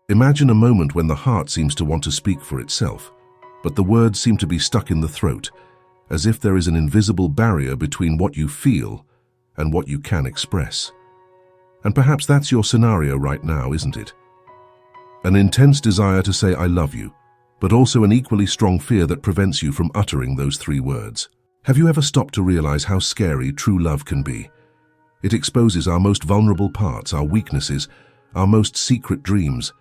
Imagine a moment when the heart seems to want to speak for itself, but the words seem to be stuck in the throat, as if there is an invisible barrier between what you feel and what you can express. And perhaps that's your scenario right now, isn't it? An intense desire to say "I love you," but also an equally strong fear that prevents you from uttering those three words. Have you ever stopped to realize how scary true love can be? It exposes our most vulnerable parts, our weaknesses, our most secret dreams.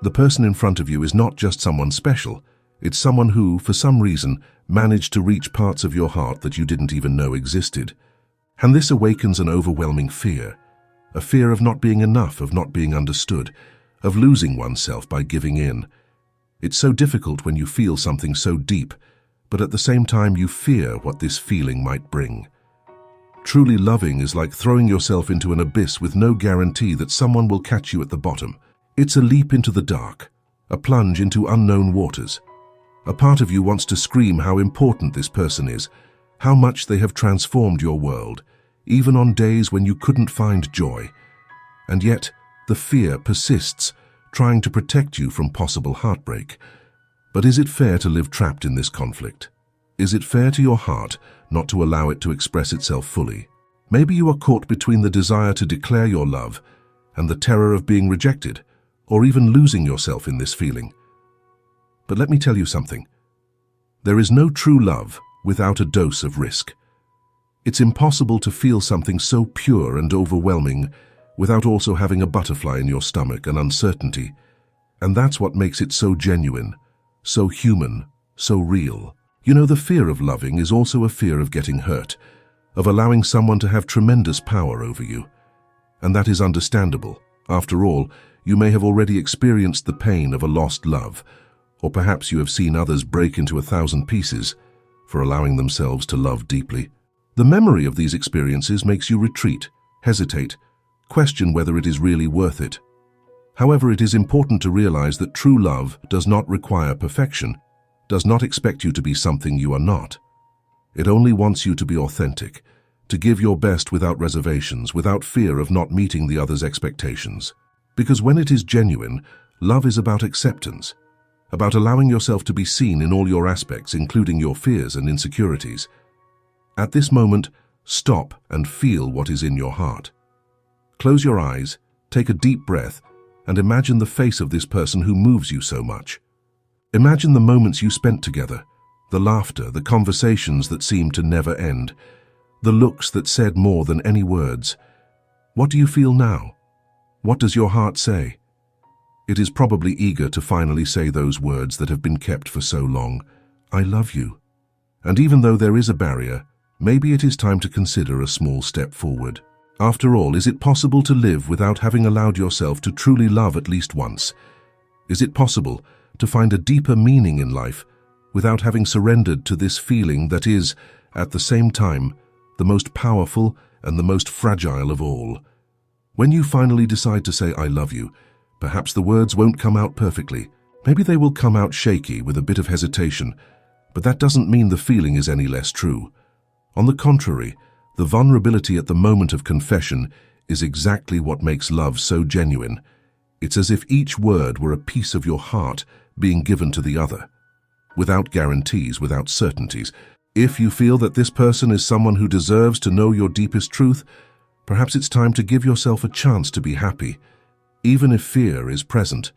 The person in front of you is not just someone special. It's someone who, for some reason, managed to reach parts of your heart that you didn't even know existed. And this awakens an overwhelming fear. A fear of not being enough, of not being understood, of losing oneself by giving in. It's so difficult when you feel something so deep, but at the same time you fear what this feeling might bring. Truly loving is like throwing yourself into an abyss with no guarantee that someone will catch you at the bottom. It's a leap into the dark, a plunge into unknown waters. A part of you wants to scream how important this person is, how much they have transformed your world, even on days when you couldn't find joy. And yet, the fear persists, trying to protect you from possible heartbreak. But is it fair to live trapped in this conflict? Is it fair to your heart not to allow it to express itself fully? Maybe you are caught between the desire to declare your love and the terror of being rejected, or even losing yourself in this feeling. But let me tell you something. There is no true love without a dose of risk. It's impossible to feel something so pure and overwhelming without also having a butterfly in your stomach and uncertainty. And that's what makes it so genuine, so human, so real. You know, the fear of loving is also a fear of getting hurt, of allowing someone to have tremendous power over you. And that is understandable. After all, you may have already experienced the pain of a lost love, or perhaps you have seen others break into 1,000 pieces for allowing themselves to love deeply. The memory of these experiences makes you retreat, hesitate, question whether it is really worth it. However, it is important to realize that true love does not require perfection, does not expect you to be something you are not. It only wants you to be authentic, to give your best without reservations, without fear of not meeting the other's expectations. Because when it is genuine, love is about acceptance, about allowing yourself to be seen in all your aspects, including your fears and insecurities. At this moment, stop and feel what is in your heart. Close your eyes, take a deep breath, and imagine the face of this person who moves you so much. Imagine the moments you spent together, the laughter, the conversations that seemed to never end, the looks that said more than any words. What do you feel now? What does your heart say? It is probably eager to finally say those words that have been kept for so long. I love you. And even though there is a barrier, maybe it is time to consider a small step forward. After all, is it possible to live without having allowed yourself to truly love at least once? Is it possible to find a deeper meaning in life without having surrendered to this feeling that is, at the same time, the most powerful and the most fragile of all? When you finally decide to say "I love you," perhaps the words won't come out perfectly. Maybe they will come out shaky with a bit of hesitation, but that doesn't mean the feeling is any less true. On the contrary, the vulnerability at the moment of confession is exactly what makes love so genuine. It's as if each word were a piece of your heart being given to the other, without guarantees, without certainties. If you feel that this person is someone who deserves to know your deepest truth, perhaps it's time to give yourself a chance to be happy, even if fear is present,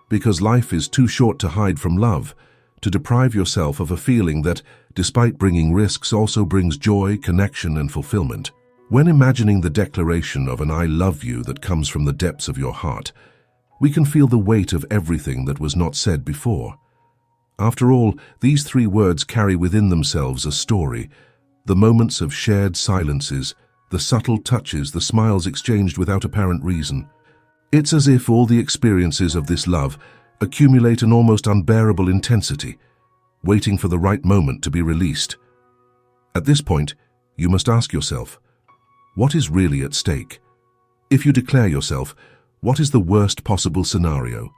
because life is too short to hide from love, to deprive yourself of a feeling that, despite bringing risks, also brings joy, connection, and fulfillment. When imagining the declaration of an "I love you" that comes from the depths of your heart, we can feel the weight of everything that was not said before. After all, these three words carry within themselves a story, the moments of shared silences, the subtle touches, the smiles exchanged without apparent reason. It's as if all the experiences of this love accumulate an almost unbearable intensity, waiting for the right moment to be released. At this point, you must ask yourself, what is really at stake? If you declare yourself, what is the worst possible scenario?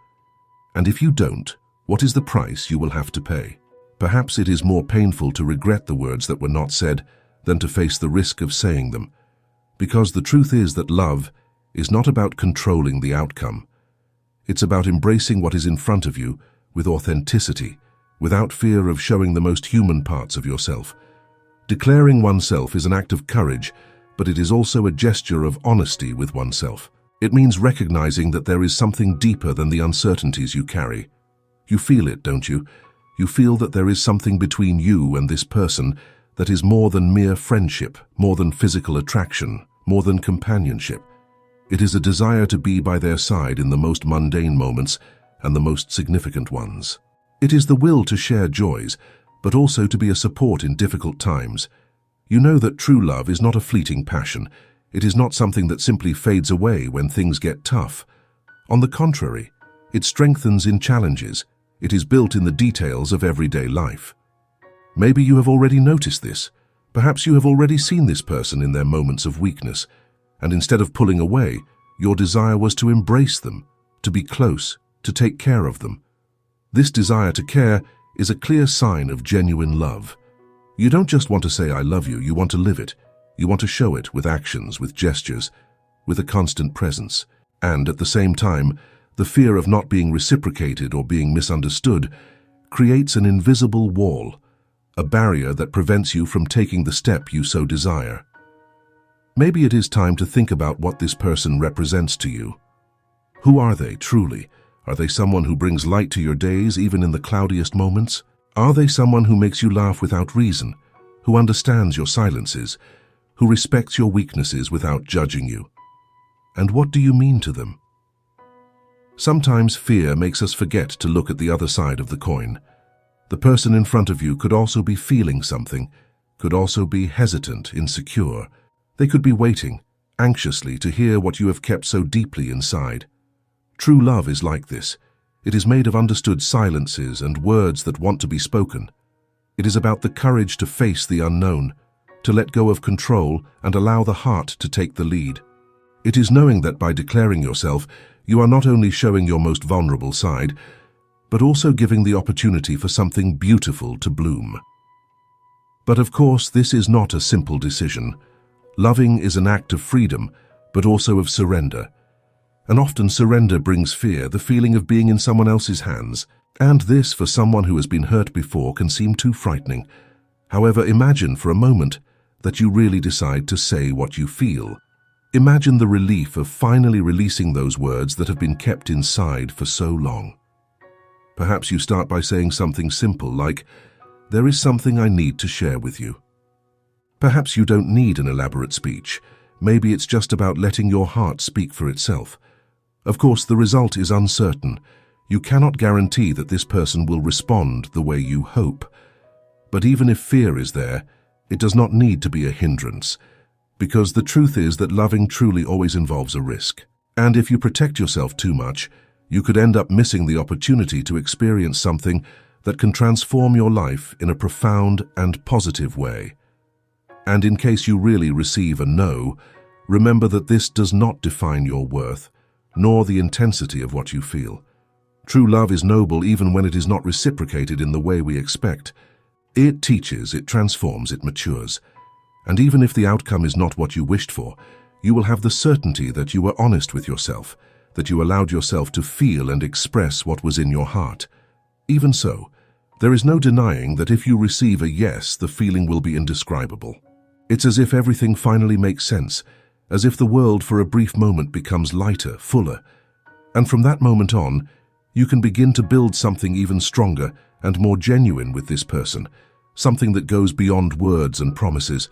And if you don't, what is the price you will have to pay? Perhaps it is more painful to regret the words that were not said than to face the risk of saying them, because the truth is that love is not about controlling the outcome. It's about embracing what is in front of you with authenticity, without fear of showing the most human parts of yourself. Declaring oneself is an act of courage, but it is also a gesture of honesty with oneself. It means recognizing that there is something deeper than the uncertainties you carry. You feel it, don't you? You feel that there is something between you and this person that is more than mere friendship, more than physical attraction, more than companionship. It is a desire to be by their side in the most mundane moments and the most significant ones. It is the will to share joys, but also to be a support in difficult times. You know that true love is not a fleeting passion. It is not something that simply fades away when things get tough. On the contrary, it strengthens in challenges. It is built in the details of everyday life. Maybe you have already noticed this. Perhaps you have already seen this person in their moments of weakness, and instead of pulling away, your desire was to embrace them, to be close, to take care of them. This desire to care is a clear sign of genuine love. You don't just want to say I love you, you want to live it. You want to show it with actions, with gestures, with a constant presence. And at the same time, the fear of not being reciprocated or being misunderstood creates an invisible wall, a barrier that prevents you from taking the step you so desire. Maybe it is time to think about what this person represents to you. Who are they truly? Are they someone who brings light to your days even in the cloudiest moments? Are they someone who makes you laugh without reason, who understands your silences, who respects your weaknesses without judging you? And what do you mean to them? Sometimes fear makes us forget to look at the other side of the coin. The person in front of you could also be feeling something, could also be hesitant, insecure. They could be waiting, anxiously, to hear what you have kept so deeply inside. True love is like this. It is made of understood silences and words that want to be spoken. It is about the courage to face the unknown, to let go of control and allow the heart to take the lead. It is knowing that by declaring yourself, you are not only showing your most vulnerable side, but also giving the opportunity for something beautiful to bloom. But of course, this is not a simple decision. Loving is an act of freedom, but also of surrender. And often surrender brings fear, the feeling of being in someone else's hands. And this, for someone who has been hurt before, can seem too frightening. However, imagine for a moment that you really decide to say what you feel. Imagine the relief of finally releasing those words that have been kept inside for so long. Perhaps you start by saying something simple like, "There is something I need to share with you." Perhaps you don't need an elaborate speech. Maybe it's just about letting your heart speak for itself. Of course, the result is uncertain. You cannot guarantee that this person will respond the way you hope. But even if fear is there, it does not need to be a hindrance, because the truth is that loving truly always involves a risk. And if you protect yourself too much, you could end up missing the opportunity to experience something that can transform your life in a profound and positive way. And in case you really receive a no, remember that this does not define your worth, nor the intensity of what you feel. True love is noble even when it is not reciprocated in the way we expect. It teaches, it transforms, it matures. And even if the outcome is not what you wished for, you will have the certainty that you were honest with yourself, that you allowed yourself to feel and express what was in your heart. Even so, there is no denying that if you receive a yes, the feeling will be indescribable. It's as if everything finally makes sense, as if the world for a brief moment becomes lighter, fuller. And from that moment on, you can begin to build something even stronger and more genuine with this person, something that goes beyond words and promises,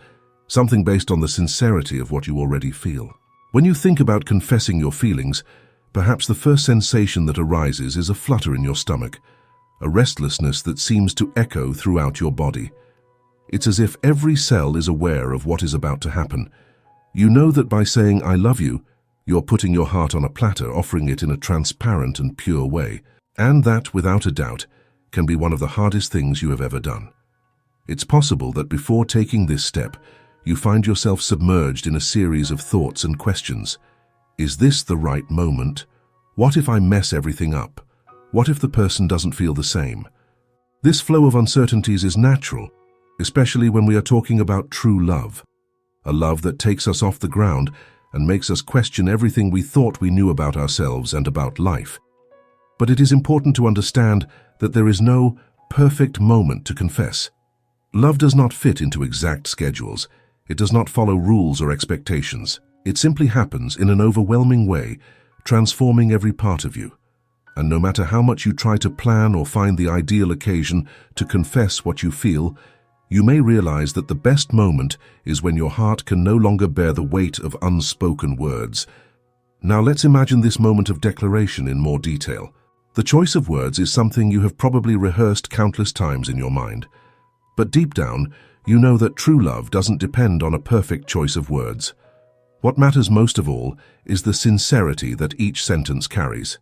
something based on the sincerity of what you already feel. When you think about confessing your feelings, perhaps the first sensation that arises is a flutter in your stomach, a restlessness that seems to echo throughout your body. It's as if every cell is aware of what is about to happen. You know that by saying "I love you," you're putting your heart on a platter, offering it in a transparent and pure way. And that, without a doubt, can be one of the hardest things you have ever done. It's possible that before taking this step, you find yourself submerged in a series of thoughts and questions. Is this the right moment? What if I mess everything up? What if the person doesn't feel the same? This flow of uncertainties is natural, especially when we are talking about true love, a love that takes us off the ground and makes us question everything we thought we knew about ourselves and about life. But it is important to understand that there is no perfect moment to confess. Love does not fit into exact schedules. It does not follow rules or expectations. It simply happens in an overwhelming way, transforming every part of you. And no matter how much you try to plan or find the ideal occasion to confess what you feel, you may realize that the best moment is when your heart can no longer bear the weight of unspoken words. Now let's imagine this moment of declaration in more detail. The choice of words is something you have probably rehearsed countless times in your mind. But deep down, you know that true love doesn't depend on a perfect choice of words. What matters most of all is the sincerity that each sentence carries.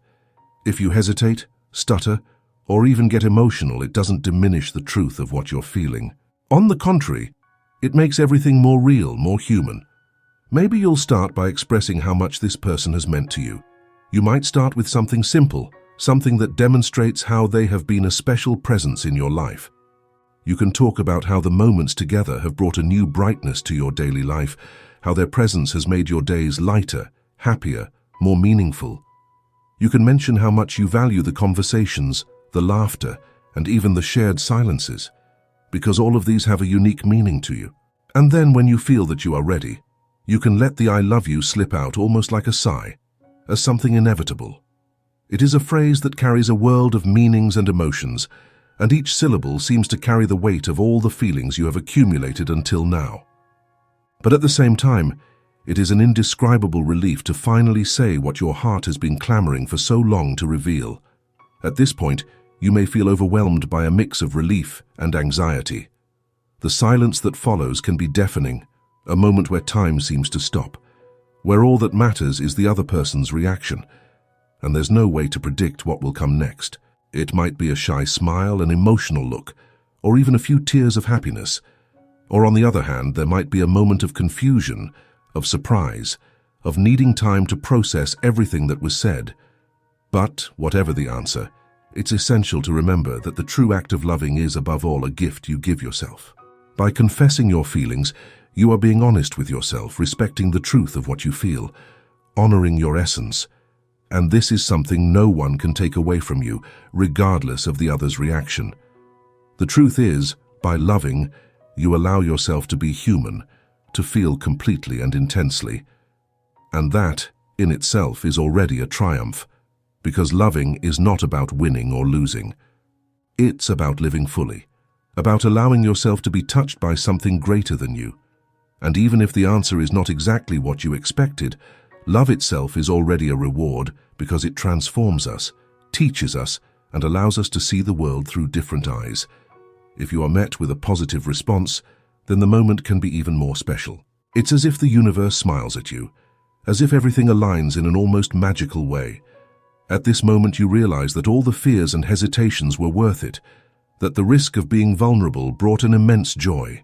If you hesitate, stutter, or even get emotional, it doesn't diminish the truth of what you're feeling. On the contrary, it makes everything more real, more human. Maybe you'll start by expressing how much this person has meant to you. You might start with something simple, something that demonstrates how they have been a special presence in your life. You can talk about how the moments together have brought a new brightness to your daily life, how their presence has made your days lighter, happier, more meaningful. You can mention how much you value the conversations, the laughter, and even the shared silences, because all of these have a unique meaning to you. And then when you feel that you are ready, you can let the "I love you" slip out almost like a sigh, as something inevitable. It is a phrase that carries a world of meanings and emotions, and each syllable seems to carry the weight of all the feelings you have accumulated until now. But at the same time, it is an indescribable relief to finally say what your heart has been clamoring for so long to reveal. At this point, you may feel overwhelmed by a mix of relief and anxiety. The silence that follows can be deafening, a moment where time seems to stop, where all that matters is the other person's reaction, and there's no way to predict what will come next. It might be a shy smile, an emotional look, or even a few tears of happiness. Or on the other hand, there might be a moment of confusion, of surprise, of needing time to process everything that was said. But, whatever the answer, it's essential to remember that the true act of loving is, above all, a gift you give yourself. By confessing your feelings, you are being honest with yourself, respecting the truth of what you feel, honoring your essence. And this is something no one can take away from you, regardless of the other's reaction. The truth is, by loving, you allow yourself to be human, to feel completely and intensely. And that, in itself, is already a triumph, because loving is not about winning or losing. It's about living fully, about allowing yourself to be touched by something greater than you. And even if the answer is not exactly what you expected, love itself is already a reward because it transforms us, teaches us, and allows us to see the world through different eyes. If you are met with a positive response, then the moment can be even more special. It's as if the universe smiles at you, as if everything aligns in an almost magical way. At this moment you realize that all the fears and hesitations were worth it, that the risk of being vulnerable brought an immense joy.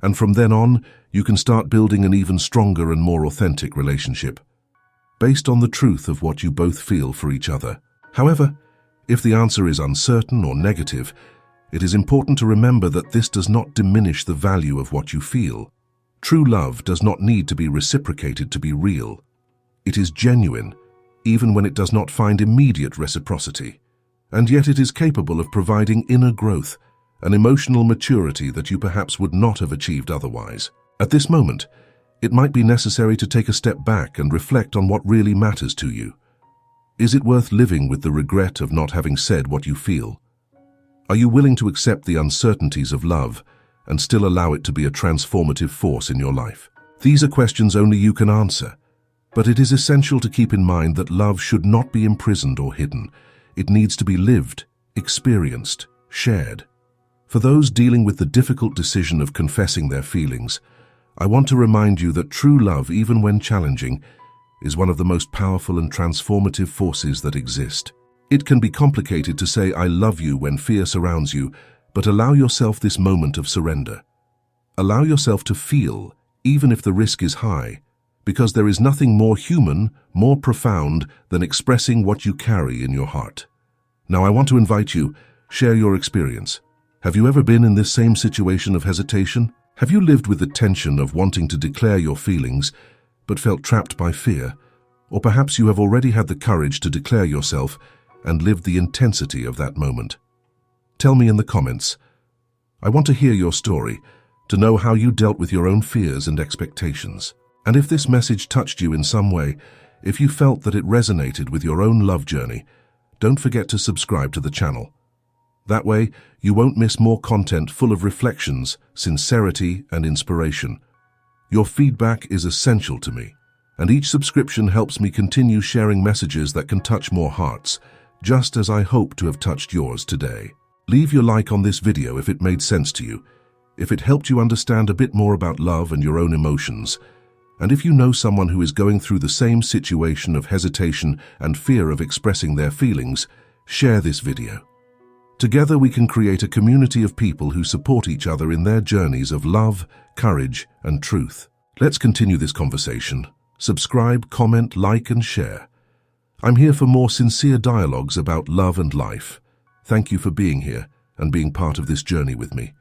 And from then on, you can start building an even stronger and more authentic relationship, based on the truth of what you both feel for each other. However, if the answer is uncertain or negative, it is important to remember that this does not diminish the value of what you feel. True love does not need to be reciprocated to be real. It is genuine, even when it does not find immediate reciprocity. And yet it is capable of providing inner growth, an emotional maturity that you perhaps would not have achieved otherwise. At this moment, it might be necessary to take a step back and reflect on what really matters to you. Is it worth living with the regret of not having said what you feel? Are you willing to accept the uncertainties of love and still allow it to be a transformative force in your life? These are questions only you can answer, but it is essential to keep in mind that love should not be imprisoned or hidden. It needs to be lived, experienced, shared. For those dealing with the difficult decision of confessing their feelings, I want to remind you that true love, even when challenging, is one of the most powerful and transformative forces that exist. It can be complicated to say "I love you" when fear surrounds you, but allow yourself this moment of surrender. Allow yourself to feel, even if the risk is high, because there is nothing more human, more profound than expressing what you carry in your heart. Now I want to invite you, share your experience. Have you ever been in this same situation of hesitation? Have you lived with the tension of wanting to declare your feelings, but felt trapped by fear? Or perhaps you have already had the courage to declare yourself, and lived the intensity of that moment? Tell me in the comments. I want to hear your story, to know how you dealt with your own fears and expectations. And if this message touched you in some way, if you felt that it resonated with your own love journey, don't forget to subscribe to the channel. That way, you won't miss more content full of reflections, sincerity, and inspiration. Your feedback is essential to me, and each subscription helps me continue sharing messages that can touch more hearts, just as I hope to have touched yours today. Leave your like on this video if it made sense to you, if it helped you understand a bit more about love and your own emotions, and if you know someone who is going through the same situation of hesitation and fear of expressing their feelings, share this video. Together we can create a community of people who support each other in their journeys of love, courage, and truth. Let's continue this conversation. Subscribe, comment, like, and share. I'm here for more sincere dialogues about love and life. Thank you for being here and being part of this journey with me.